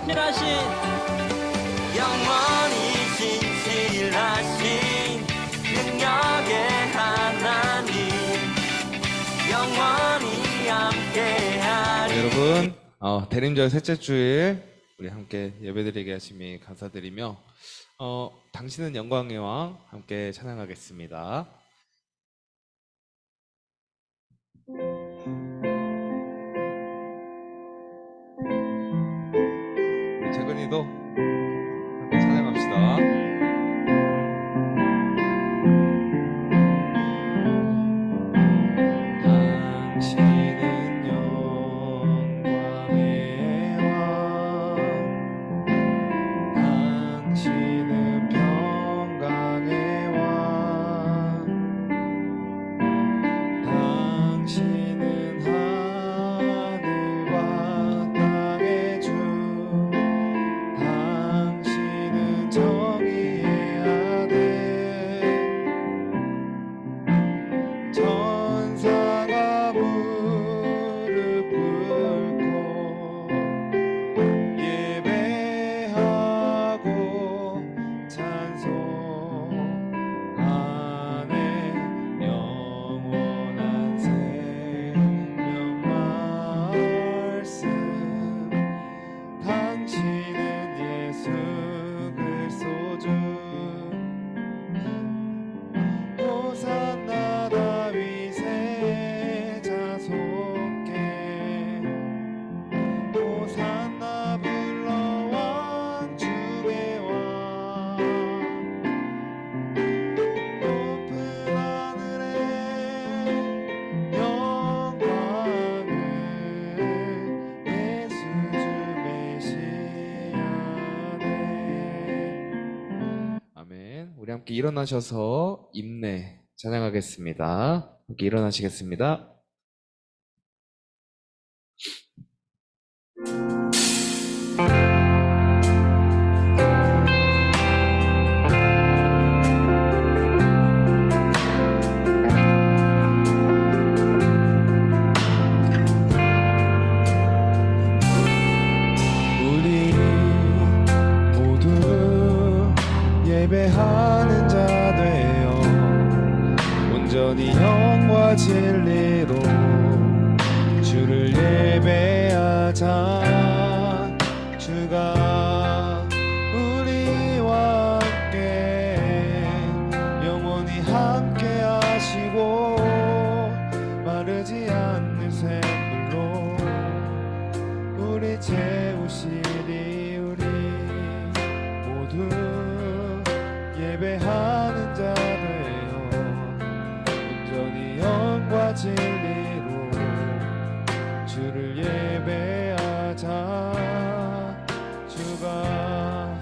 진실하신 영원히 진실하신 능력의 하나님 영원히 함께하리. 여러분 대림절 셋째 주일 우리 함께 예배드리게 하심이 감사드리며 당신은 영광의 왕 함께 찬양하겠습니다. 우리 재근이도 함께 찬양합시다. 당신은 영광의 왕, 당신은 평강의 왕, 당신은 하늘과 땅의 주, 당신은 정의의 아들, 천사가 무릎 꿇고 예배하고 찬송하네. 영원한 생명 말씀, 당신은 예수 그리스도 주. 호산나 다윗의 자손께, 호산나 불러 왕 중의 왕. 높은 하늘에 영광을 예수 주 메시아네. 아멘. 우리 함께 일어나셔서 임내 찬양하겠습니다. 함께 일어나시겠습니다. 우리 모두 예배하는 자 되어 온전히 영과 진리로 주를 예배하자. 주가 우리와 함께 영원히 함께 하시고 마르지 않는 샘물로 우리 채우시리. 우리 모두 예배하는 자 되어 온전히 영과 진리로 주를 예배하자. 주가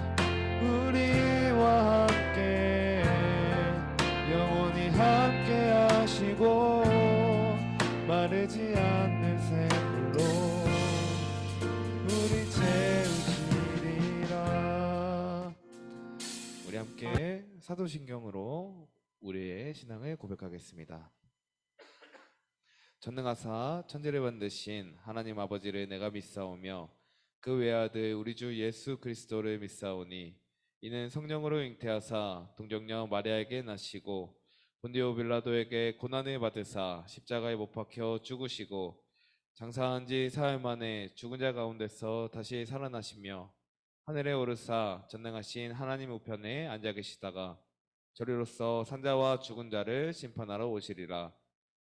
우리와 함께 영원히 함께 하시고 마르지 않는 샘물로 우리 채우시리라. 우리 함께 사도신경으로 우리의 신앙을 고백하겠습니다. 전능하사 천지를 만드신 하나님 아버지를 내가 믿사오며 그 외아들 우리 주 예수 그리스도를 믿사오니 이는 성령으로 잉태하사 동정녀 마리아에게 나시고 본디오 빌라도에게 고난을 받으사 십자가에 못 박혀 죽으시고 장사한 지 사흘 만에 죽은 자 가운데서 다시 살아나시며 하늘에 오르사 전능하신 하나님 우편에 앉아 계시다가 저리로서 산자와 죽은 자를 심판하러 오시리라.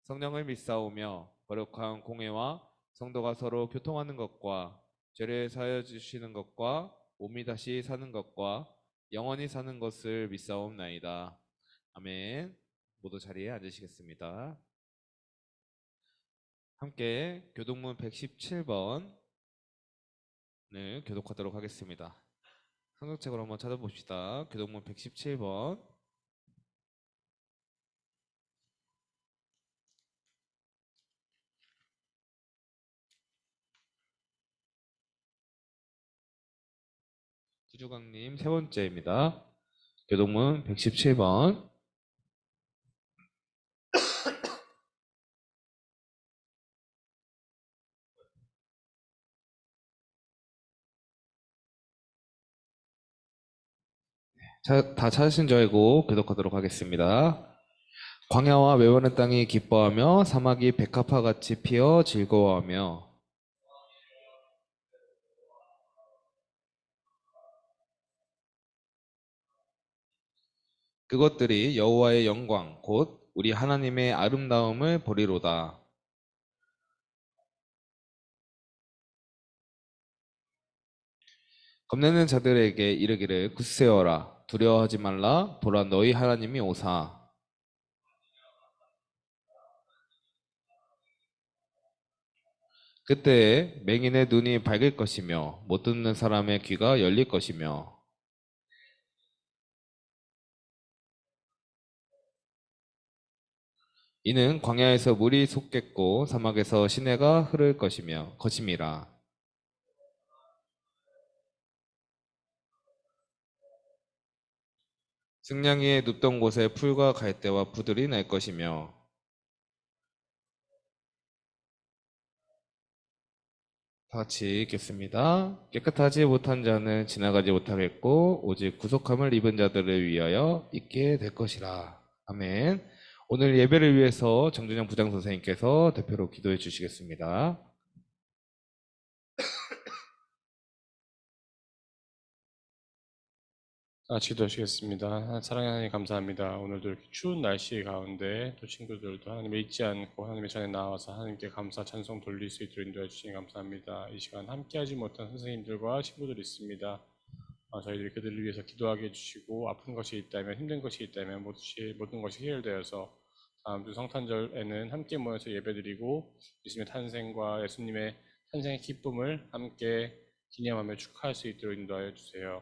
성령을 믿사오며 거룩한 공회와 성도가 서로 교통하는 것과 죄를 사하여 주시는 것과 몸이 다시 사는 것과 영원히 사는 것을 믿사옵나이다. 아멘. 모두 자리에 앉으시겠습니다. 함께 교동문 117번을 교독하도록 하겠습니다. 성경책으로 한번 찾아봅시다. 교동문 117번. 구주강님 세 번째입니다. 교동문 117번. 다 찾으신 줄 알고 교독하도록 하겠습니다. 광야와 메마른 땅이 기뻐하며 사막이 백합화 같이 피어 즐거워하며 그것들이 여호와의 영광 곧 우리 하나님의 아름다움을 보리로다. 겁내는 자들에게 이르기를 굳세어라 두려워하지 말라 보라 너희 하나님이 오사. 그때에 맹인의 눈이 밝을 것이며 못 듣는 사람의 귀가 열릴 것이며 이는 광야에서 물이 솟겠고 사막에서 시내가 흐를 것임이라. 승냥이의 눕던 곳에 풀과 갈대와 푸들이 날 것이며 다 같이 읽겠습니다. 깨끗하지 못한 자는 지나가지 못하겠고 오직 구속함을 입은 자들을 위하여 있게 될 것이라. 아멘. 오늘 예배를 위해서 정준영 부장 선생님께서 대표로 기도해 주시겠습니다. 기도하시겠습니다. 사랑하는 하나님 감사합니다. 오늘도 이렇게 추운 날씨 가운데 또 친구들도 하나님을 잊지 않고 하나님의 전에 나와서 하나님께 감사 찬송 돌릴 수 있도록 인도해 주시니 감사합니다. 이 시간 함께하지 못한 선생님들과 친구들이 있습니다. 저희들이 그들을 위해서 기도하게 해주시고 아픈 것이 있다면 힘든 것이 있다면 모든 것이 해결되어서 다음 주 성탄절에는 함께 모여서 예배드리고 예수님의 탄생과 예수님의 탄생의 기쁨을 함께 기념하며 축하할 수 있도록 인도하여 주세요.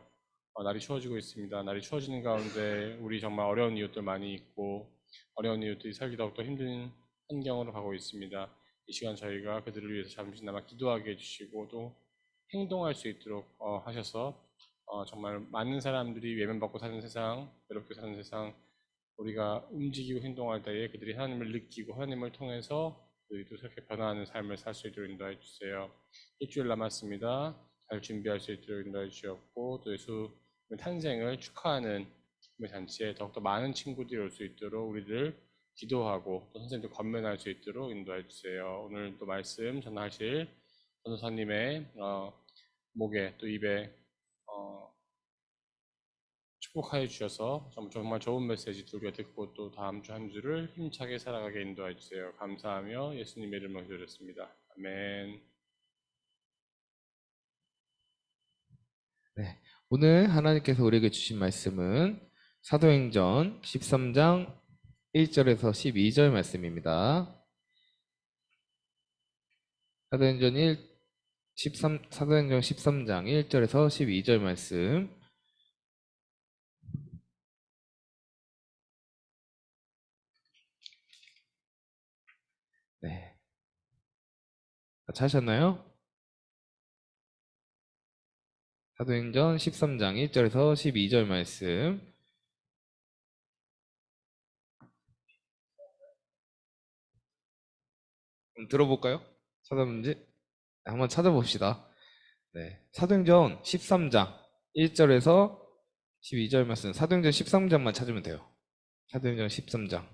날이 추워지고 있습니다. 날이 추워지는 가운데 우리 정말 어려운 이웃들 많이 있고 어려운 이웃들이 살기 더욱더 힘든 환경으로 가고 있습니다. 이 시간 저희가 그들을 위해서 잠시나마 기도하게 해주시고 또 행동할 수 있도록 하셔서 정말 많은 사람들이 외면받고 사는 세상, 외롭게 사는 세상, 우리가 움직이고 행동할 때에 그들이 하나님을 느끼고 하나님을 통해서 그들도 새롭게 변화하는 삶을 살 수 있도록 인도해 주세요. 일주일 남았습니다. 잘 준비할 수 있도록 인도해 주셨고 또 예수 탄생을 축하하는 기쁨의 잔치에 더욱더 많은 친구들이 올 수 있도록 우리들 기도하고 또 선생님도 권면할 수 있도록 인도해 주세요. 오늘 또 말씀 전하실 전도사님의 목에 또 입에 축복하여 주셔서 정말 좋은 메시지 우리가 듣고 또 다음 주 한 주를 힘차게 살아가게 인도해 주세요. 감사하며 예수님의 이름으로 기도드렸습니다. 아멘. 네. 오늘 하나님께서 우리에게 주신 말씀은 사도행전 13장 1절에서 12절 말씀입니다. 사도행전 13장 1절에서 12절 말씀. 네. 다 찾으셨나요? 사도행전 13장 1절에서 12절 말씀. 들어볼까요? 찾았는지? 한번 찾아봅시다. 네. 사도행전 13장 1절에서 12절 말씀. 사도행전 13장만 찾으면 돼요. 사도행전 13장.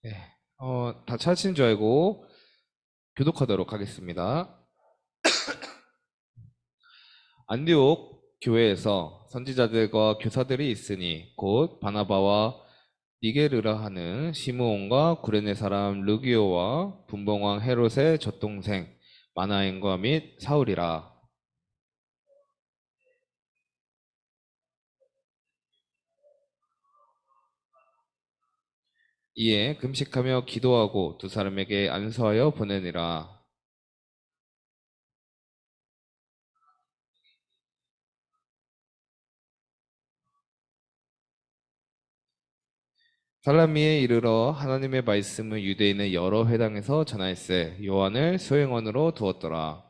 네. 다 찾으신 줄 알고 교독하도록 하겠습니다. 안디옥 교회에서 선지자들과 교사들이 있으니 곧 바나바와 니게르라 하는 시므온과 구레네 사람 르기오와 분봉왕 헤롯의 젖동생 마나엔과 및 사울이라. 이에 금식하며 기도하고 두 사람에게 안수하여 보내니라. 살라미에 이르러 하나님의 말씀을 유대인의 여러 회당에서 전할세 요한을 소행원으로 두었더라.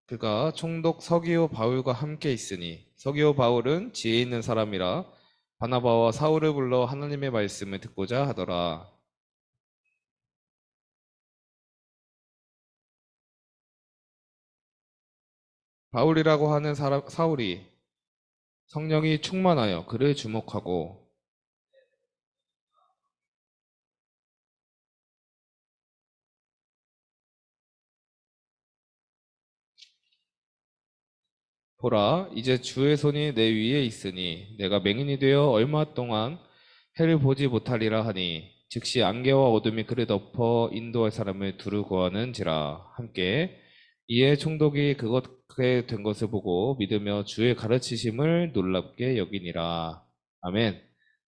그가 총독 서기오 바울과 함께 있으니 서기오 바울은 지혜 있는 사람이라 바나바와 사울을 불러 하나님의 말씀을 듣고자 하더라. 바울이라고 하는 사울이 성령이 충만하여 그를 주목하고 보라, 이제 주의 손이 내 위에 있으니 내가 맹인이 되어 얼마 동안 해를 보지 못하리라 하니 즉시 안개와 어둠이 그를 덮어 인도할 사람을 두루 구하는지라. 함께 이에 총독이 그렇게 된 것을 보고 믿으며 주의 가르치심을 놀랍게 여기니라. 아멘.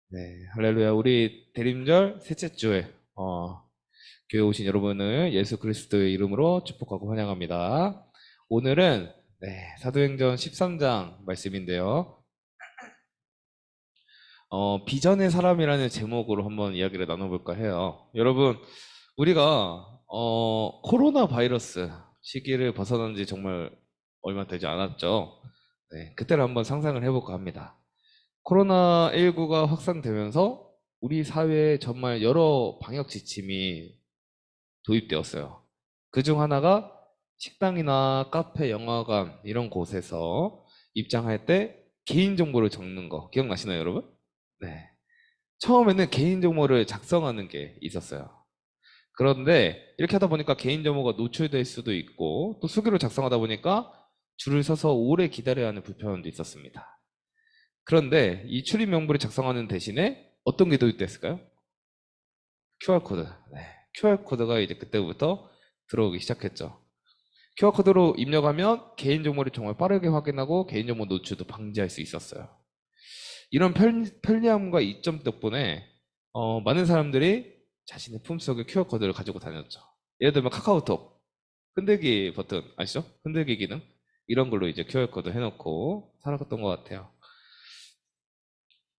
네, 할렐루야. 우리 대림절 셋째 주에 교회 오신 여러분을 예수 그리스도의 이름으로 축복하고 환영합니다. 오늘은 사도행전 13장 말씀인데요. 비전의 사람이라는 제목으로 한번 이야기를 나눠볼까 해요. 여러분, 우리가 코로나 바이러스 시기를 벗어난 지 정말 얼마 되지 않았죠. 네, 그때를 한번 상상을 해볼까 합니다. 코로나19가 확산되면서 우리 사회에 정말 여러 방역 지침이 도입되었어요. 그중 하나가 식당이나 카페, 영화관 이런 곳에서 입장할 때 개인정보를 적는 거 기억나시나요, 여러분? 네. 처음에는 개인정보를 작성하는 게 있었어요. 그런데 이렇게 하다 보니까 개인정보가 노출될 수도 있고 또 수기로 작성하다 보니까 줄을 서서 오래 기다려야 하는 불편함도 있었습니다. 그런데 이 출입 명부를 작성하는 대신에 어떤 게 도입됐을까요? QR코드. 네. QR코드가 이제 그때부터 들어오기 시작했죠. QR코드로 입력하면 개인정보를 정말 빠르게 확인하고 개인정보 노출도 방지할 수 있었어요. 이런 편리함과 이점 덕분에 많은 사람들이 자신의 품속에 QR코드를 가지고 다녔죠. 예를 들면 카카오톡 흔들기 버튼 아시죠? 흔들기 기능 이런 걸로 이제 QR코드 해놓고 살아갔던 것 같아요.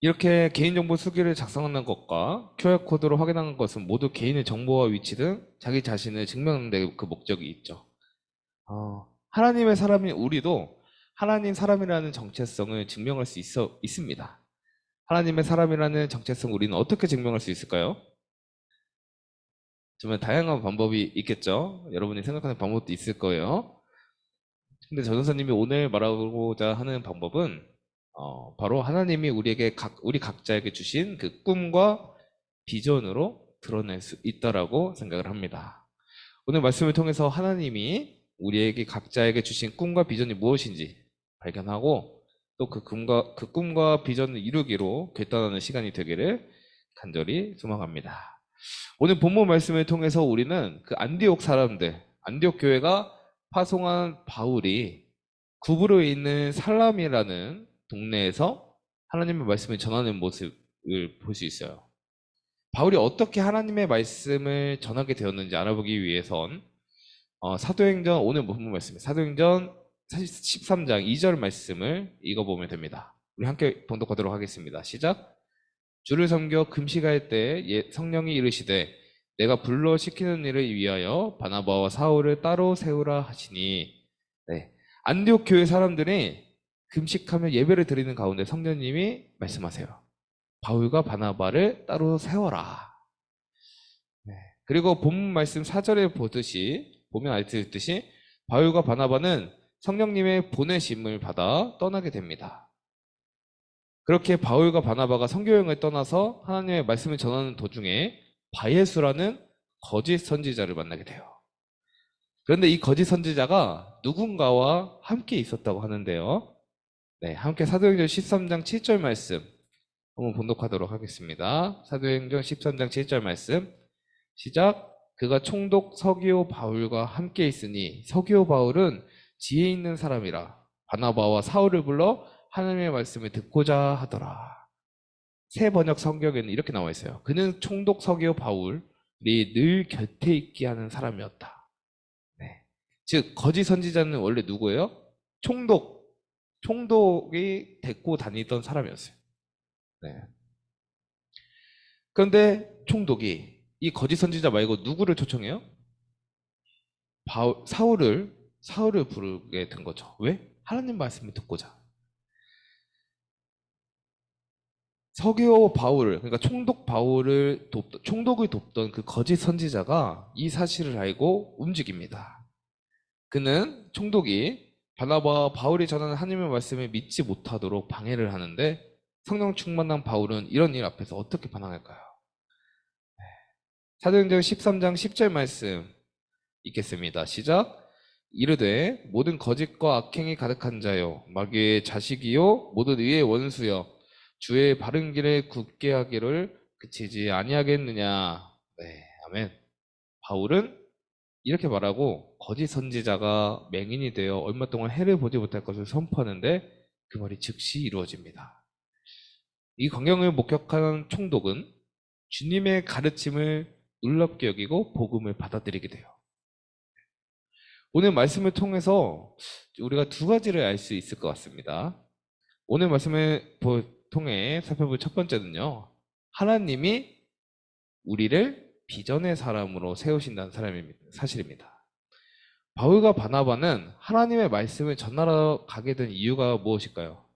이렇게 개인정보 수기를 작성하는 것과 QR코드로 확인하는 것은 모두 개인의 정보와 위치 등 자기 자신을 증명하는 데 그 목적이 있죠. 하나님의 사람인 우리도 하나님 사람이라는 정체성을 증명할 수 있습니다. 하나님의 사람이라는 정체성 우리는 어떻게 증명할 수 있을까요? 정말 다양한 방법이 있겠죠. 여러분이 생각하는 방법도 있을 거예요. 근데 전도사님이 오늘 말하고자 하는 방법은 바로 하나님이 우리 각자에게 주신 그 꿈과 비전으로 드러낼 수 있다라고 생각을 합니다. 오늘 말씀을 통해서 하나님이 우리에게 각자에게 주신 꿈과 비전이 무엇인지 발견하고 또 그 꿈과 비전을 이루기로 결단하는 시간이 되기를 간절히 소망합니다. 오늘 본문 말씀을 통해서 우리는 그 안디옥 사람들, 안디옥 교회가 파송한 바울이 구브로에 있는 살람이라는 동네에서 하나님의 말씀을 전하는 모습을 볼 수 있어요. 바울이 어떻게 하나님의 말씀을 전하게 되었는지 알아보기 위해선 사도행전 오늘 본문 말씀 사도행전 13장 2절 말씀을 읽어보면 됩니다. 우리 함께 봉독하도록 하겠습니다. 시작. 주를 섬겨 금식할 때 성령이 이르시되 내가 불러 시키는 일을 위하여 바나바와 사울을 따로 세우라 하시니. 네. 안디옥 교회 사람들이 금식하며 예배를 드리는 가운데 성령님이 말씀하세요. 바울과 바나바를 따로 세워라. 네. 그리고 본문 말씀 4절에 보면 알 수 있듯이 바울과 바나바는 성령님의 보내심을 받아 떠나게 됩니다. 그렇게 바울과 바나바가 선교여행을 떠나서 하나님의 말씀을 전하는 도중에 바예수라는 거짓 선지자를 만나게 돼요. 그런데 이 거짓 선지자가 누군가와 함께 있었다고 하는데요. 네, 함께 사도행전 13장 7절 말씀 한번 봉독하도록 하겠습니다. 사도행전 13장 7절 말씀 시작. 그가 총독 서기오 바울과 함께 있으니 서기오 바울은 지혜 있는 사람이라 바나바와 사울을 불러 하나님의 말씀을 듣고자 하더라. 새 번역 성경에는 이렇게 나와 있어요. 그는 총독 서기오 바울이 늘 곁에 있게 하는 사람이었다. 네. 즉 거짓 선지자는 원래 누구예요? 총독이 데리고 다니던 사람이었어요. 네. 그런데 총독이 이 거짓 선지자 말고 누구를 초청해요? 사울을 사울을 부르게 된 거죠. 왜? 하나님 말씀을 듣고자. 서기오 바울을, 그러니까 총독 바울을 총독을 돕던 그 거짓 선지자가 이 사실을 알고 움직입니다. 그는 총독이 바나바와 바울이 전하는 하나님의 말씀을 믿지 못하도록 방해를 하는데, 성령 충만한 바울은 이런 일 앞에서 어떻게 반응할까요? 사도행전 13장 10절 말씀 읽겠습니다. 시작. 이르되 모든 거짓과 악행이 가득한 자요 마귀의 자식이요 모든 의의 원수여 주의 바른 길에 굳게 하기를 그치지 아니하겠느냐. 네, 아멘. 바울은 이렇게 말하고 거짓 선지자가 맹인이 되어 얼마 동안 해를 보지 못할 것을 선포하는데 그 말이 즉시 이루어집니다. 이 광경을 목격한 총독은 주님의 가르침을 놀랍게 여기고 복음을 받아들이게 돼요. 오늘 말씀을 통해서 우리가 두 가지를 알 수 있을 것 같습니다. 오늘 말씀을 통해 살펴볼 첫 번째는요, 하나님이 우리를 비전의 사람으로 세우신다는 사실입니다. 바울과 바나바는 하나님의 말씀을 전하러 가게 된 이유가 무엇일까요?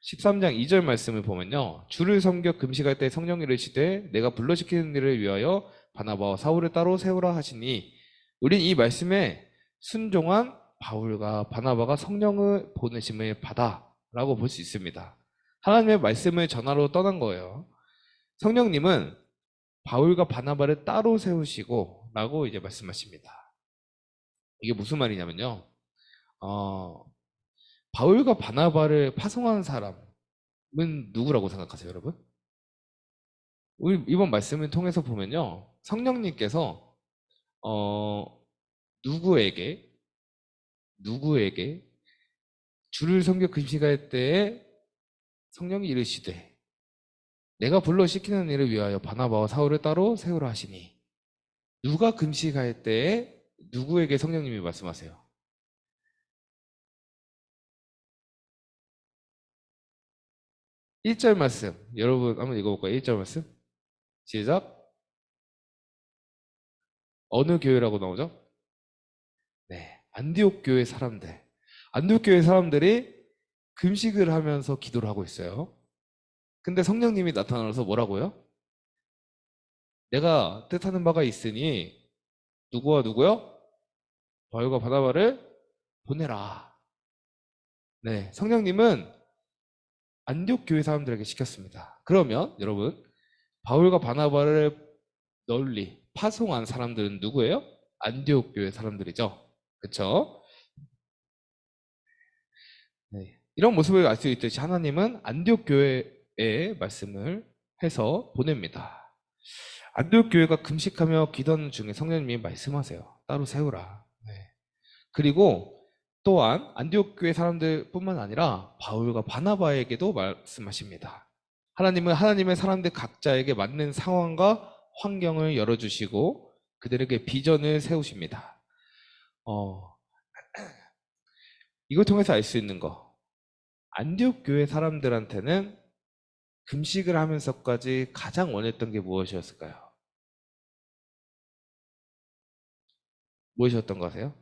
13장 2절 말씀을 보면요, 주를 섬겨 금식할 때 성령이 이르시되 내가 불러시키는 일을 위하여 바나바와 사울을 따로 세우라 하시니, 우린 이 말씀에 순종한 바울과 바나바가 성령을 보내심을 받아 라고 볼 수 있습니다. 하나님의 말씀을 전하러 떠난 거예요. 성령님은 바울과 바나바를 따로 세우시고 라고 이제 말씀하십니다. 이게 무슨 말이냐면요, 바울과 바나바를 파송한 사람은 누구라고 생각하세요, 여러분? 우리 이번 말씀을 통해서 보면요, 성령님께서 누구에게 주를 섬겨 금식할 때에 성령이 이르시되 내가 불러 시키는 일을 위하여 바나바와 사울을 따로 세우라 하시니, 누가 금식할 때에 누구에게 성령님이 말씀하세요? 1절 말씀, 여러분 한번 읽어볼까요? 1절 말씀 시작. 어느 교회라고 나오죠? 네, 안디옥 교회 사람들. 안디옥 교회 사람들이 금식을 하면서 기도를 하고 있어요. 근데 성령님이 나타나서 뭐라고요? 내가 뜻하는 바가 있으니 누구와 누구요? 바울과 바나바를 보내라. 네, 성령님은 안디옥 교회 사람들에게 시켰습니다. 그러면 여러분, 바울과 바나바를 널리 파송한 사람들은 누구예요? 안디옥 교회 사람들이죠. 그렇죠? 네. 이런 모습을 알 수 있듯이 하나님은 안디옥 교회에 말씀을 해서 보냅니다. 안디옥 교회가 금식하며 기도하는 중에 성령님이 말씀하세요. 따로 세우라. 네. 그리고 또한 안디옥 교회 사람들뿐만 아니라 바울과 바나바에게도 말씀하십니다. 하나님은 하나님의 사람들 각자에게 맞는 상황과 환경을 열어주시고 그들에게 비전을 세우십니다. 이걸 통해서 알 수 있는 거, 안디옥 교회 사람들한테는 금식을 하면서까지 가장 원했던 게 무엇이었을까요? 무엇이었던 거 아세요?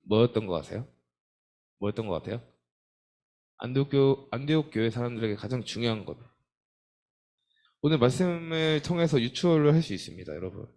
뭐였던 거 아세요? 뭐였던 것 같아요? 안디옥 교회 사람들에게 가장 중요한 것, 오늘 말씀을 통해서 유추를 할 수 있습니다, 여러분.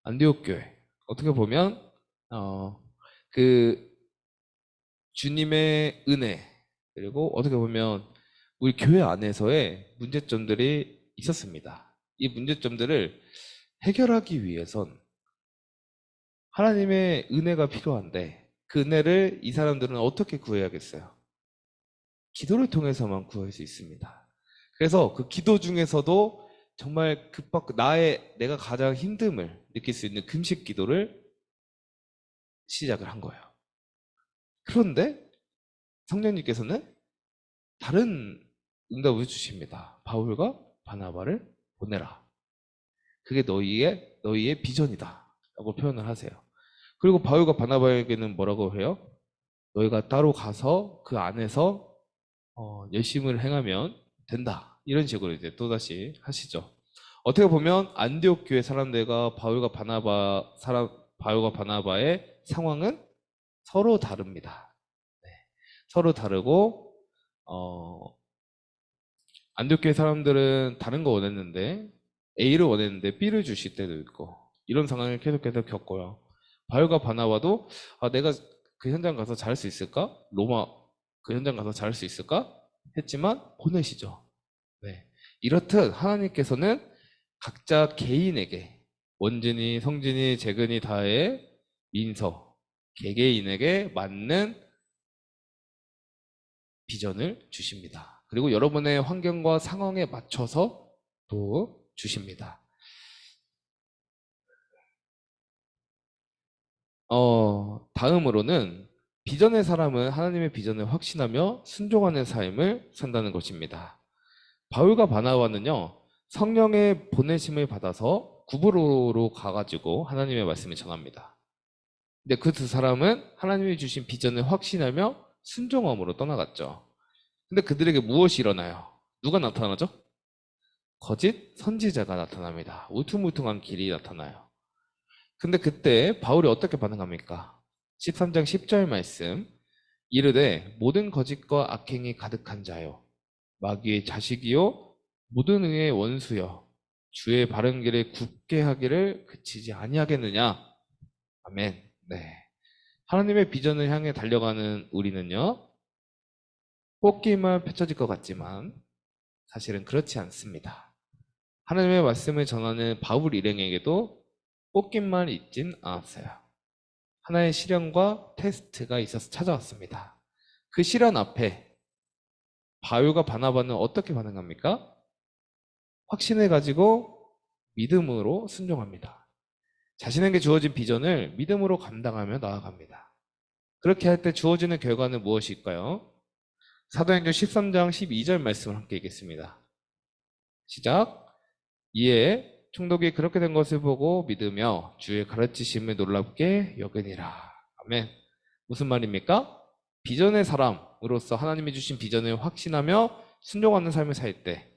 안디옥 교회, 어떻게 보면 그 주님의 은혜, 그리고 어떻게 보면 우리 교회 안에서의 문제점들이 있었습니다. 이 문제점들을 해결하기 위해선 하나님의 은혜가 필요한데, 그 은혜를 이 사람들은 어떻게 구해야겠어요? 기도를 통해서만 구할 수 있습니다. 그래서 그 기도 중에서도 정말 내가 가장 힘듦을 느낄 수 있는 금식 기도를 시작을 한 거예요. 그런데 성령님께서는 다른 응답을 주십니다. 바울과 바나바를 보내라. 그게 너희의 비전이다. 라고 표현을 하세요. 그리고 바울과 바나바에게는 뭐라고 해요? 너희가 따로 가서 그 안에서 열심을 행하면 된다. 이런 식으로 이제 또다시 하시죠. 어떻게 보면 안디옥 교회 사람들과 바울과 바나바의 상황은 서로 다릅니다. 네. 서로 다르고 안디옥 교회 사람들은 다른 거 원했는데 A를 원했는데 B를 주실 때도 있고 이런 상황을 계속해서 겪고요. 바울과 바나바도 내가 그 현장 가서 잘할 수 있을까? 로마 그 현장 가서 잘할 수 있을까? 했지만 보내시죠. 네. 이렇듯 하나님께서는 각자 개인에게 원진이, 성진이, 재근이 다의 민서, 개개인에게 맞는 비전을 주십니다. 그리고 여러분의 환경과 상황에 맞춰서 또 주십니다. 다음으로는 비전의 사람은 하나님의 비전을 확신하며 순종하는 삶을 산다는 것입니다. 바울과 바나바는요, 성령의 보내심을 받아서 구브로로 가가지고 하나님의 말씀을 전합니다. 근데 그 두 사람은 하나님이 주신 비전을 확신하며 순종함으로 떠나갔죠. 근데 그들에게 무엇이 일어나요? 누가 나타나죠? 거짓 선지자가 나타납니다. 울퉁불퉁한 길이 나타나요. 근데 그때 바울이 어떻게 반응합니까? 13장 10절 말씀. 이르되 모든 거짓과 악행이 가득한 자요 마귀의 자식이요 모든 의의 원수여 주의 바른 길에 굳게 하기를 그치지 아니하겠느냐. 아멘. 네. 하나님의 비전을 향해 달려가는 우리는요, 꽃길만 펼쳐질 것 같지만 사실은 그렇지 않습니다. 하나님의 말씀을 전하는 바울 일행에게도 꽃길만 있진 않았어요. 하나의 시련과 테스트가 있어서 찾아왔습니다. 그 시련 앞에 바울과 바나바는 어떻게 반응합니까? 확신을 가지고 믿음으로 순종합니다. 자신에게 주어진 비전을 믿음으로 감당하며 나아갑니다. 그렇게 할 때 주어지는 결과는 무엇일까요? 사도행전 13장 12절 말씀을 함께 읽겠습니다. 시작. 이에 총독이 그렇게 된 것을 보고 믿으며 주의 가르치심을 놀랍게 여기니라. 아멘. 무슨 말입니까? 비전의 사람으로서 하나님이 주신 비전을 확신하며 순종하는 삶을 살 때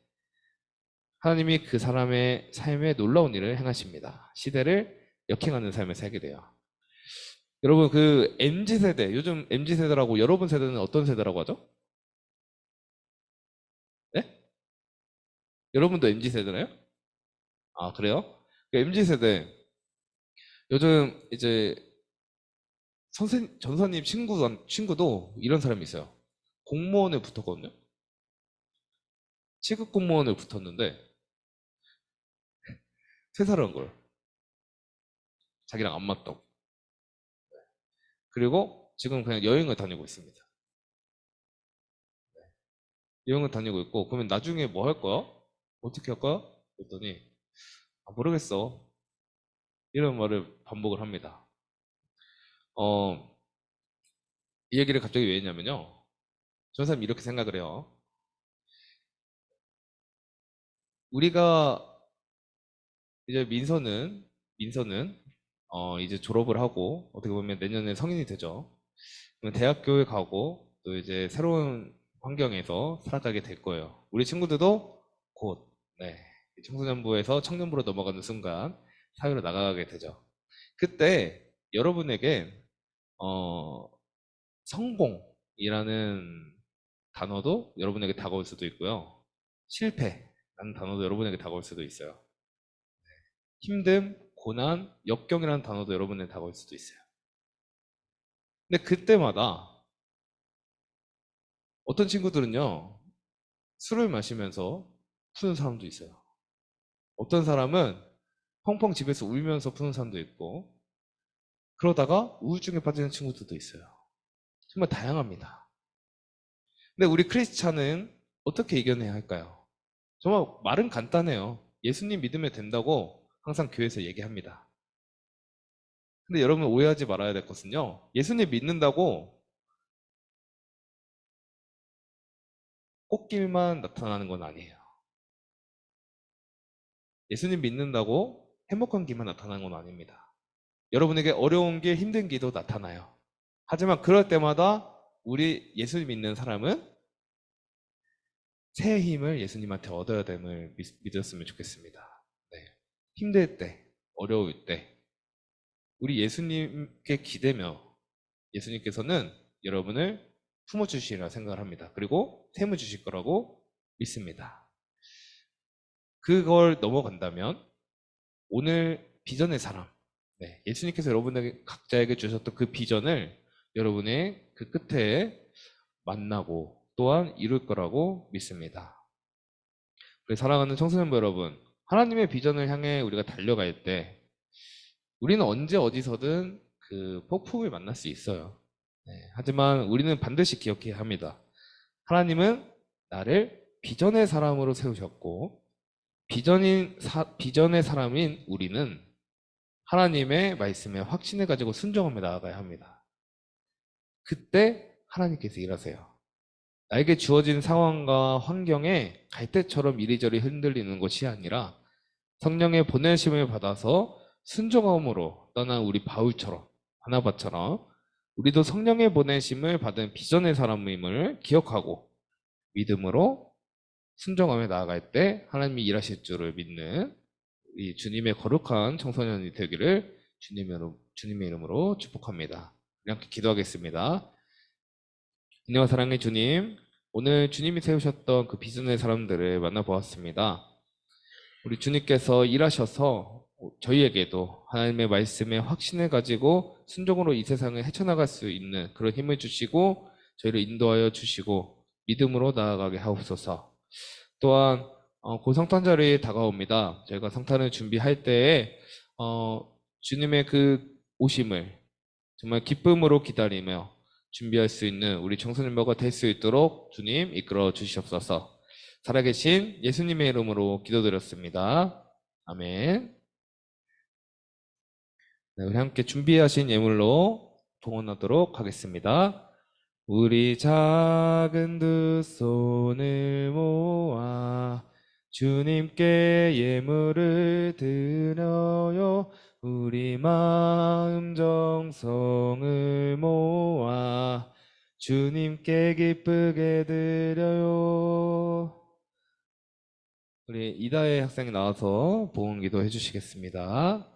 하나님이 그 사람의 삶에 놀라운 일을 행하십니다. 시대를 역행하는 삶을 살게 돼요. 여러분, 그 MZ세대, 요즘 MZ세대라고, 여러분 세대는 어떤 세대라고 하죠? 네? 여러분도 MZ세대나요? 아, 그래요? 그 MZ세대, 요즘 이제 전사님 친구도 이런 사람이 있어요. 공무원을 붙었거든요. 취급 공무원을 붙었는데, 3살을 한 거예요. 자기랑 안 맞다고. 그리고 지금 그냥 여행을 다니고 있습니다. 여행을 다니고 있고, 그러면 나중에 뭐 할 거야? 어떻게 할 거야? 그랬더니, 모르겠어. 이런 말을 반복을 합니다. 이 얘기를 갑자기 왜 했냐면요. 저 사람이 이렇게 생각을 해요. 우리가 이제 민서는 이제 졸업을 하고 어떻게 보면 내년에 성인이 되죠. 그러면 대학교에 가고 또 이제 새로운 환경에서 살아가게 될 거예요. 우리 친구들도 곧 네, 청소년부에서 청년부로 넘어가는 순간 사회로 나가게 되죠. 그때 여러분에게 성공이라는 단어도 여러분에게 다가올 수도 있고요. 실패라는 단어도 여러분에게 다가올 수도 있어요. 힘듦, 고난, 역경이라는 단어도 여러분에게 다가올 수도 있어요. 근데 그때마다 어떤 친구들은요, 술을 마시면서 푸는 사람도 있어요. 어떤 사람은 펑펑 집에서 울면서 푸는 사람도 있고, 그러다가 우울증에 빠지는 친구들도 있어요. 정말 다양합니다. 근데 우리 크리스찬은 어떻게 이겨내야 할까요? 정말 말은 간단해요. 예수님 믿으면 된다고 항상 교회에서 얘기합니다. 근데 여러분 오해하지 말아야 될 것은요. 예수님 믿는다고 꽃길만 나타나는 건 아니에요. 예수님 믿는다고 행복한 길만 나타나는 건 아닙니다. 여러분에게 어려운 길, 힘든 길도 나타나요. 하지만 그럴 때마다 우리 예수님 믿는 사람은 새 힘을 예수님한테 얻어야 됨을 믿었으면 좋겠습니다. 네. 힘들 때, 어려울 때, 우리 예수님께 기대며 예수님께서는 여러분을 품어주시리라 생각을 합니다. 그리고 샘을 주실 거라고 믿습니다. 그걸 넘어간다면 오늘 비전의 사람, 네, 예수님께서 여러분에게 각자에게 주셨던 그 비전을 여러분의 그 끝에 만나고 또한 이룰 거라고 믿습니다. 우리 사랑하는 청소년부 여러분, 하나님의 비전을 향해 우리가 달려갈 때 우리는 언제 어디서든 그 폭풍을 만날 수 있어요. 네, 하지만 우리는 반드시 기억해야 합니다. 하나님은 나를 비전의 사람으로 세우셨고 비전의 사람인 우리는 하나님의 말씀에 확신을 가지고 순종하며 나아가야 합니다. 그때 하나님께서 일하세요. 나에게 주어진 상황과 환경에 갈대처럼 이리저리 흔들리는 것이 아니라 성령의 보내심을 받아서 순종함으로 떠난 우리 바울처럼, 바나바처럼 우리도 성령의 보내심을 받은 비전의 사람임을 기억하고 믿음으로 순종하며 나아갈 때 하나님이 일하실 줄을 믿는 이 주님의 거룩한 청소년이 되기를 주님의 이름으로 축복합니다. 이렇게 기도하겠습니다. 은혜와 사랑의 주님, 오늘 주님이 세우셨던 그 비전의 사람들을 만나보았습니다. 우리 주님께서 일하셔서 저희에게도 하나님의 말씀에 확신을 가지고 순종으로 이 세상을 헤쳐나갈 수 있는 그런 힘을 주시고 저희를 인도하여 주시고 믿음으로 나아가게 하옵소서. 또한 곧 성탄절이 다가옵니다. 저희가 성탄을 준비할 때에 주님의 그 오심을 정말 기쁨으로 기다리며 준비할 수 있는 우리 청소년부가 될 수 있도록 주님 이끌어 주시옵소서. 살아계신 예수님의 이름으로 기도드렸습니다. 아멘. 네, 우리 함께 준비하신 예물로 동원하도록 하겠습니다. 우리 작은 두 손을 모아 주님께 예물을 드려요. 우리 마음 정성을 모아 주님께 기쁘게 드려요. 우리 이다혜 학생이 나와서 보응기도 해주시겠습니다.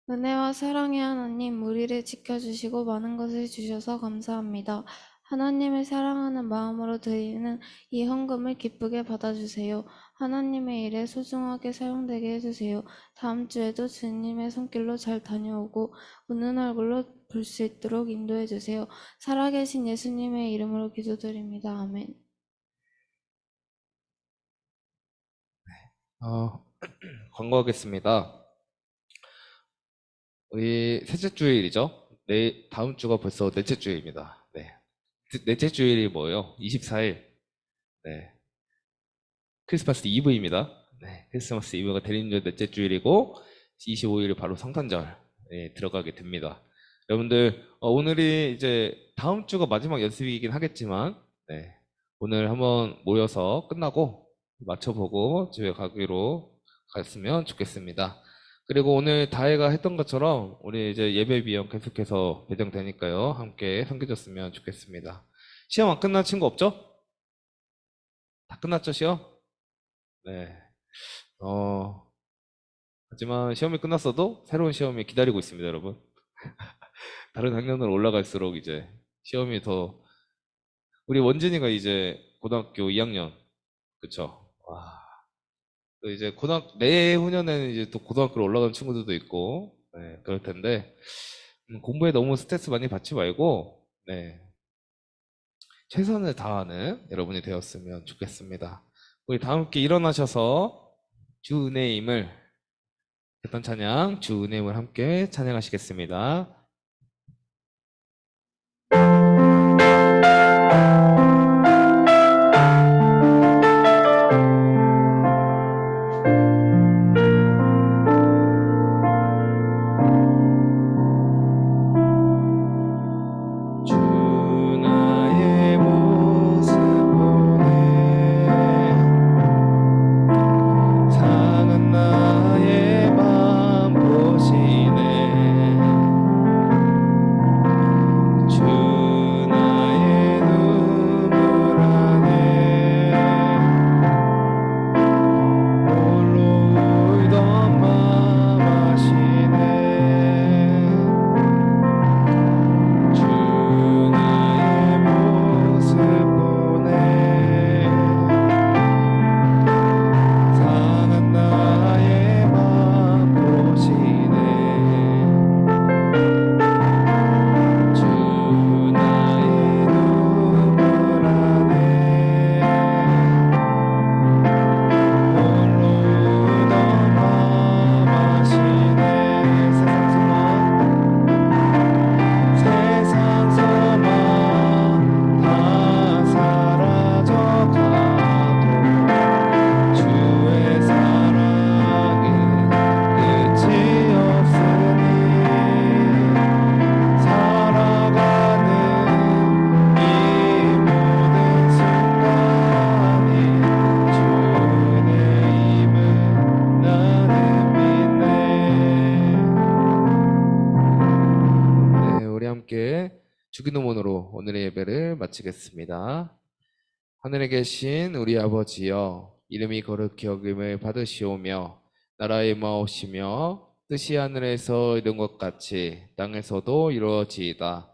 은혜와 사랑의 하나님, 우리를 지켜주시고 많은 것을 주셔서 감사합니다. 하나님을 사랑하는 마음으로 드리는 이 헌금을 기쁘게 받아주세요. 하나님의 일에 소중하게 사용되게 해주세요. 다음 주에도 주님의 손길로 잘 다녀오고 웃는 얼굴로 볼 수 있도록 인도해주세요. 살아계신 예수님의 이름으로 기도드립니다. 아멘. 광고하겠습니다. 우리 셋째 주일이죠. 다음 주가 벌써 넷째 주일입니다. 네. 넷째 주일이 뭐예요? 24일. 네. 크리스마스 이브입니다. 네. 크리스마스 이브가 대림절 넷째 주일이고 25일이 바로 성탄절에 들어가게 됩니다. 여러분들 오늘이 이제 다음 주가 마지막 연습이긴 하겠지만 네. 오늘 한번 모여서 끝나고 맞춰보고 집에 가기로 갔으면 좋겠습니다. 그리고 오늘 다혜가 했던 것처럼 우리 이제 예배 비용 계속해서 배정되니까요. 함께 섬겨줬으면 좋겠습니다. 시험 안 끝난 친구 없죠? 다 끝났죠, 시험? 네. 하지만 시험이 끝났어도 새로운 시험이 기다리고 있습니다, 여러분. 다른 학년으로 올라갈수록 이제 시험이 더 우리 원진이가 이제 고등학교 2학년 그쵸? 와. 또 이제 내후년에는 이제 또 고등학교로 올라가는 친구들도 있고, 네, 그럴 텐데, 공부에 너무 스트레스 많이 받지 말고, 네, 최선을 다하는 여러분이 되었으면 좋겠습니다. 우리 다 함께 일어나셔서 주 은혜임을, 했던 찬양, 주 은혜임을 함께 찬양하시겠습니다. 주기도문으로 오늘의 예배를 마치겠습니다. 하늘에 계신 우리 아버지여, 이름이 거룩히 여김을 받으시오며 나라의 마옵시며 뜻이 하늘에서 이룬 것 같이 땅에서도 이루어지이다.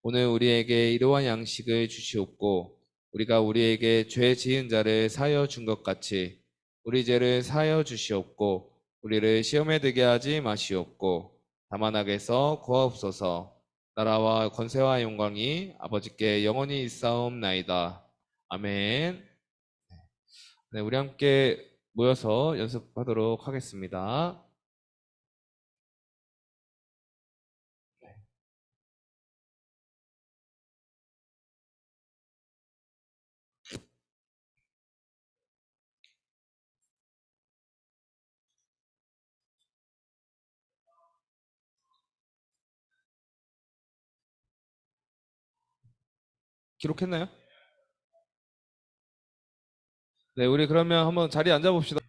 오늘 우리에게 일용할 양식을 주시옵고 우리가 우리에게 죄 지은 자를 사하여 준 것 같이 우리 죄를 사하여 주시옵고 우리를 시험에 들게 하지 마시옵고 다만 악에서 구하옵소서. 나라와 권세와 영광이 아버지께 영원히 있사옵나이다. 아멘. 네, 우리 함께 모여서 연습하도록 하겠습니다. 기록했나요? 네, 우리 그러면 한번 자리에 앉아봅시다.